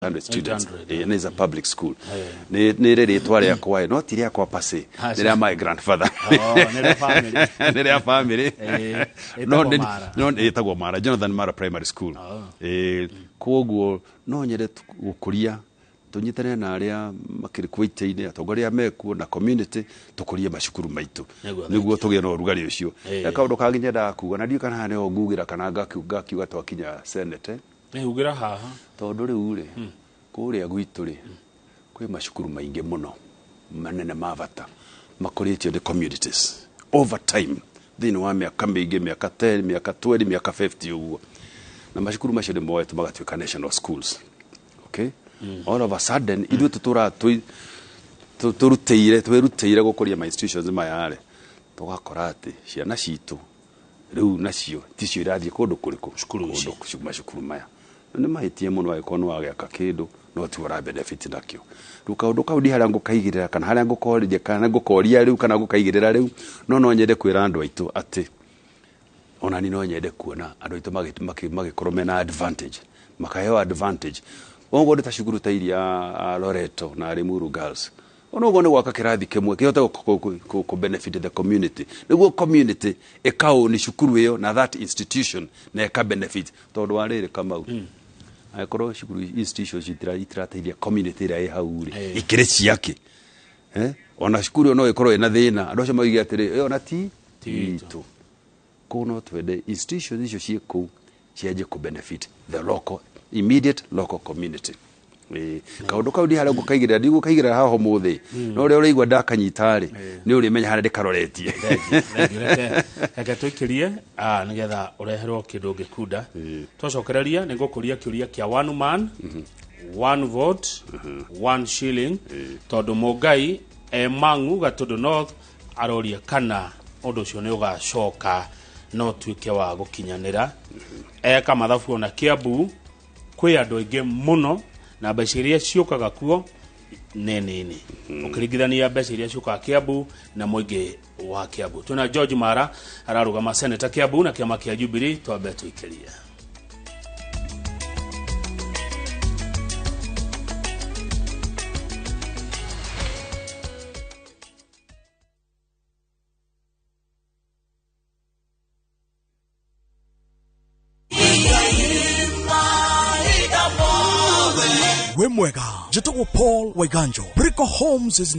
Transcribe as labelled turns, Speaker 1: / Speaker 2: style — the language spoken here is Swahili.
Speaker 1: 100 students. And it's a public school. Nere twale ya kwae, no tiri ya kwa pase. Nere my grandfather.
Speaker 2: Nere family.
Speaker 1: Nere family. No etagwo Mara, Jonathan Mara Primary School. Koguo no nyere gukuria tunyitane na aria makiri kwite-ine atongoria mekuo na community tukurie macukuru maitu niguo tugie no rugari ucio kaundu kaginya da kuga na ndio kana hane ngugira kana ngakiuga twakinya senate
Speaker 2: ugira haha
Speaker 1: tondu riu ri kuria gwitu ri kwi macukuru maingi muno manene mavata makuritio the communities over time thini wa miaka mingi miaka 10 miaka 20 miaka 50 uguo na macukuru macio ni moetu magatuika national schools. Okay. All of a sudden ithu tutura twiruteire gukuria my institutions mayare tugakora ati ciana citu riu nacio ticio irathie kundu kuriku macukuru maya ni mahitie muno agikono wagiaka kindu no ti ora benefit nakio riu kaundu kau ndi haria ngukaigirira kana haria ngukorije kana ngukoria riu kana ngukaigirira riu no nyende kwira andu aitu ati ona ni no nyende kuona andu aitu magikorwo mena advantage makaheo advantage ongo de tashukuru tairia Loreto na Limuru girls ono gone gwaka kirathi kimwe kihota ku benefit the community niguo community ekao ni shukuru iyo na that institution na eka benefit tondu warire kama aikoro shukuru institutions itirateithia community ira ihauri ikire ciake ona shukuru no ikoro ina thina andu acio maugi atiri iyo na ti tu kono twende institutions icio cieko ciaje ku benefit the local immediate local community. Kaundu kau ndi haria ngukaigirira ndi ngukaigirira haho muthi no ria uraigwa ndakanyitari ni uri menya haria ndikaroretie
Speaker 2: eka twikirie nigetha ureherwo kindu ngikunda twacokereria ni ngukuria kiuria kia one man one vote one shilling tondu Mugai Mangu Gatundu North aroria kana undu ucio ni ugacoka no twike wa gukinyanira eka mathabu na Kiambu kwi andu aingi muno na mbeca iria ciukaga kuo nini ukiringithania mbeca iria ciukaga Kiambu na muingi wa Kiambu. Tuna George Mara ararugama Senator Kiambu na kiama kia Jubilee twambe tuikiria
Speaker 3: we mwega jitogwo Paul Waiganjo Brico Homes is